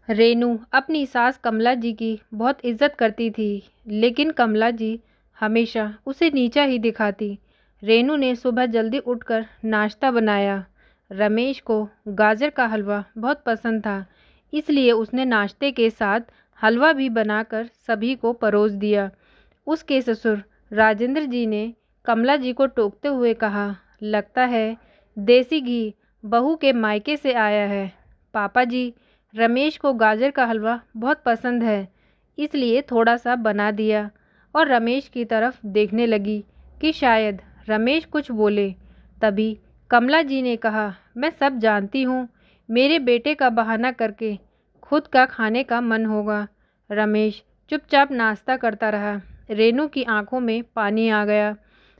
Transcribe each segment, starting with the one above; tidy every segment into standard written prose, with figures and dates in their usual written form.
रेनू अपनी सास कमला जी की बहुत इज्जत करती थी, लेकिन कमला जी हमेशा उसे नीचा ही दिखाती। रेनू ने सुबह जल्दी उठकर नाश्ता बनाया। रमेश को गाजर का हलवा बहुत पसंद था, इसलिए उसने नाश्ते के साथ हलवा भी बनाकर सभी को परोस दिया। उसके ससुर राजेंद्र जी ने कमला जी को टोकते हुए कहा, लगता है देसी घी बहू के मायके से आया है। पापा जी, रमेश को गाजर का हलवा बहुत पसंद है, इसलिए थोड़ा सा बना दिया। और रमेश की तरफ देखने लगी कि शायद रमेश कुछ बोले। तभी कमला जी ने कहा, मैं सब जानती हूँ, मेरे बेटे का बहाना करके खुद का खाने का मन होगा। रमेश चुपचाप नाश्ता करता रहा। रेनू की आंखों में पानी आ गया।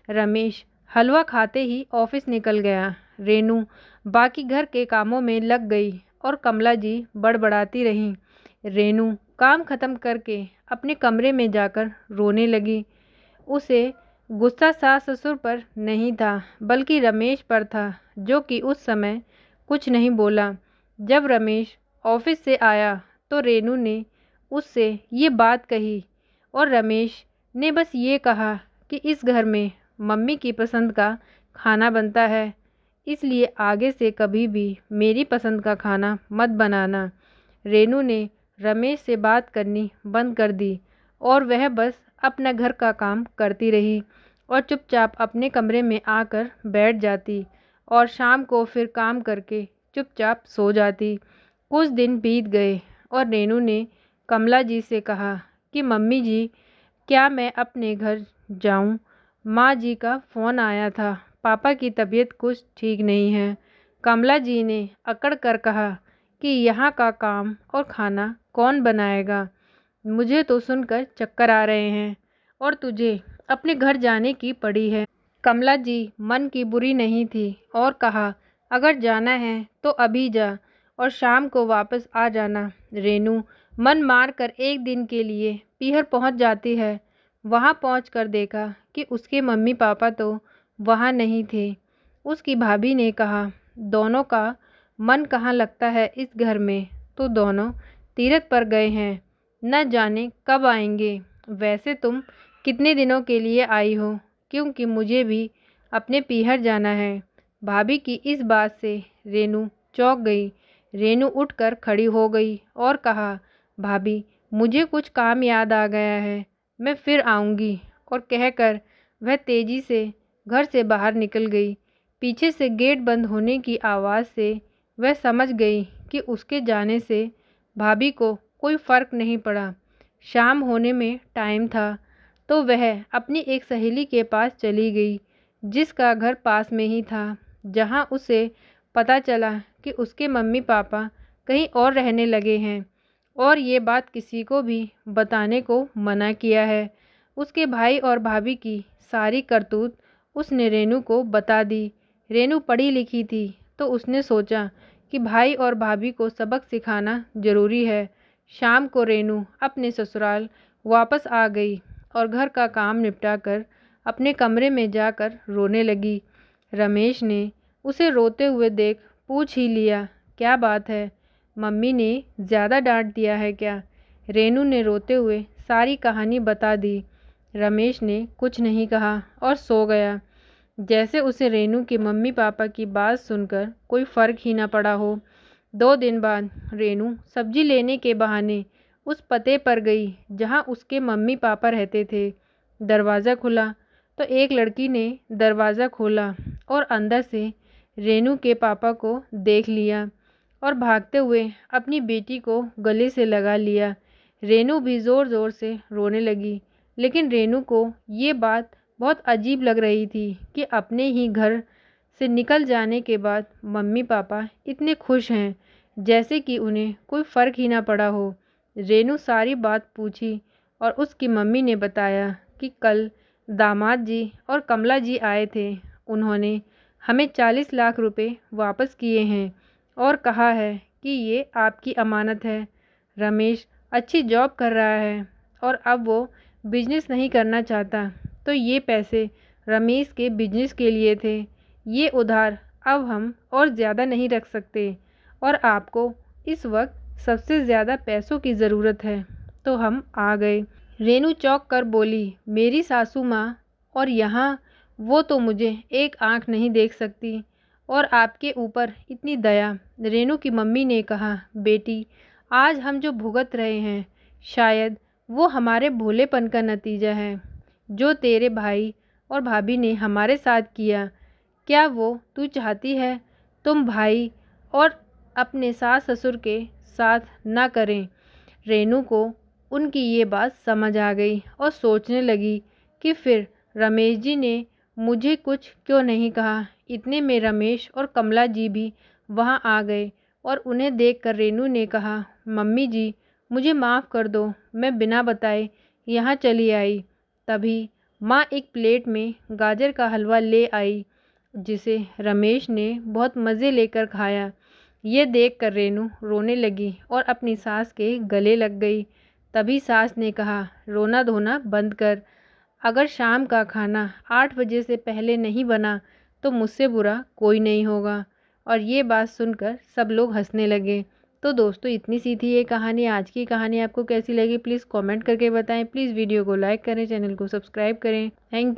रमेश हलवा खाते ही ऑफिस निकल गया। रेनू बाकी घर के कामों में लग गई और कमला जी बड़बड़ाती रहीं। रेनू काम खत्म करके अपने कमरे में जाकर रोने लगी। उसे गुस्सा सास ससुर पर नहीं था, बल्कि रमेश पर था, जो कि उस समय कुछ नहीं बोला। जब रमेश ऑफिस से आया तो रेनू ने उससे ये बात कही और रमेश ने बस ये कहा कि इस घर में मम्मी की पसंद का खाना बनता है, इसलिए आगे से कभी भी मेरी पसंद का खाना मत बनाना। रेनू ने रमेश से बात करनी बंद कर दी और वह बस अपना घर का काम करती रही और चुपचाप अपने कमरे में आकर बैठ जाती और शाम को फिर काम करके चुपचाप सो जाती। कुछ दिन बीत गए और रेनू ने कमला जी से कहा कि मम्मी जी, क्या मैं अपने घर जाऊं? माँ जी का फ़ोन आया था, पापा की तबीयत कुछ ठीक नहीं है। कमला जी ने अकड़ कर कहा कि यहाँ का काम और खाना कौन बनाएगा? मुझे तो सुनकर चक्कर आ रहे हैं और तुझे अपने घर जाने की पड़ी है। कमला जी मन की बुरी नहीं थी और कहा, अगर जाना है तो अभी जा और शाम को वापस आ जाना। रेनू मन मार कर एक दिन के लिए पीहर पहुंच जाती है। वहां पहुंचकर देखा कि उसके मम्मी पापा तो वहां नहीं थे। उसकी भाभी ने कहा, दोनों का मन कहाँ लगता है इस घर में, तो दोनों तीरथ पर गए हैं, न जाने कब आएंगे। वैसे तुम कितने दिनों के लिए आई हो? क्योंकि मुझे भी अपने पीहर जाना है। भाभी की इस बात से रेनू चौंक गई। रेनू उठकर खड़ी हो गई और कहा, भाभी, मुझे कुछ काम याद आ गया है, मैं फिर आऊँगी। और कहकर वह तेजी से घर से बाहर निकल गई। पीछे से गेट बंद होने की आवाज़ से वह समझ गई कि उसके जाने से भाभी को कोई फ़र्क नहीं पड़ा। शाम होने में टाइम था तो वह अपनी एक सहेली के पास चली गई, जिसका घर पास में ही था। जहां उसे पता चला कि उसके मम्मी पापा कहीं और रहने लगे हैं और ये बात किसी को भी बताने को मना किया है। उसके भाई और भाभी की सारी करतूत उसने रेनू को बता दी। रेनू पढ़ी लिखी थी तो उसने सोचा कि भाई और भाभी को सबक सिखाना ज़रूरी है। शाम को रेनू अपने ससुराल वापस आ गई और घर का काम निपटाकर अपने कमरे में जाकर रोने लगी। रमेश ने उसे रोते हुए देख पूछ ही लिया, क्या बात है, मम्मी ने ज़्यादा डांट दिया है क्या? रेनू ने रोते हुए सारी कहानी बता दी। रमेश ने कुछ नहीं कहा और सो गया, जैसे उसे रेनू के मम्मी पापा की बात सुनकर कोई फ़र्क ही ना पड़ा हो। 2 दिन बाद रेनू सब्जी लेने के बहाने उस पते पर गई जहां उसके मम्मी पापा रहते थे। दरवाज़ा खुला तो एक लड़की ने दरवाज़ा खोला और अंदर से रेनू के पापा को देख लिया और भागते हुए अपनी बेटी को गले से लगा लिया। रेनू भी ज़ोर ज़ोर से रोने लगी, लेकिन रेनू को ये बात बहुत अजीब लग रही थी कि अपने ही घर से निकल जाने के बाद मम्मी पापा इतने खुश हैं, जैसे कि उन्हें कोई फ़र्क ही ना पड़ा हो। रेनू सारी बात पूछी और उसकी मम्मी ने बताया कि कल दामाद जी और कमला जी आए थे। उन्होंने हमें 40 लाख रुपए वापस किए हैं और कहा है कि ये आपकी अमानत है। रमेश अच्छी जॉब कर रहा है और अब वो बिजनेस नहीं करना चाहता, तो ये पैसे रमेश के बिजनेस के लिए थे। ये उधार अब हम और ज़्यादा नहीं रख सकते और आपको इस वक्त सबसे ज़्यादा पैसों की ज़रूरत है, तो हम आ गए। रेनू चौंक कर बोली, मेरी सासू माँ, और यहाँ वो तो मुझे एक आँख नहीं देख सकती, और आपके ऊपर इतनी दया। रेनू की मम्मी ने कहा, बेटी, आज हम जो भुगत रहे हैं शायद वो हमारे भोलेपन का नतीजा है, जो तेरे भाई और भाभी ने हमारे साथ किया। क्या वो तू चाहती है तुम भाई और अपने सास ससुर के साथ ना करें? रेनू को उनकी ये बात समझ आ गई और सोचने लगी कि फिर रमेश जी ने मुझे कुछ क्यों नहीं कहा। इतने में रमेश और कमला जी भी वहाँ आ गए और उन्हें देखकर रेनू ने कहा, मम्मी जी, मुझे माफ़ कर दो, मैं बिना बताए यहाँ चली आई। तभी माँ एक प्लेट में गाजर का हलवा ले आई, जिसे रमेश ने बहुत मज़े लेकर खाया। ये देखकर रेनू रोने लगी और अपनी सास के गले लग गई। तभी सास ने कहा, रोना धोना बंद कर। अगर शाम का खाना 8 बजे से पहले नहीं बना तो मुझसे बुरा कोई नहीं होगा। और ये बात सुनकर सब लोग हंसने लगे। तो दोस्तों, इतनी सी थी ये कहानी। आज की कहानी आपको कैसी लगी प्लीज़ कमेंट करके बताएं। प्लीज़ वीडियो को लाइक करें, चैनल को सब्सक्राइब करें। Thank you.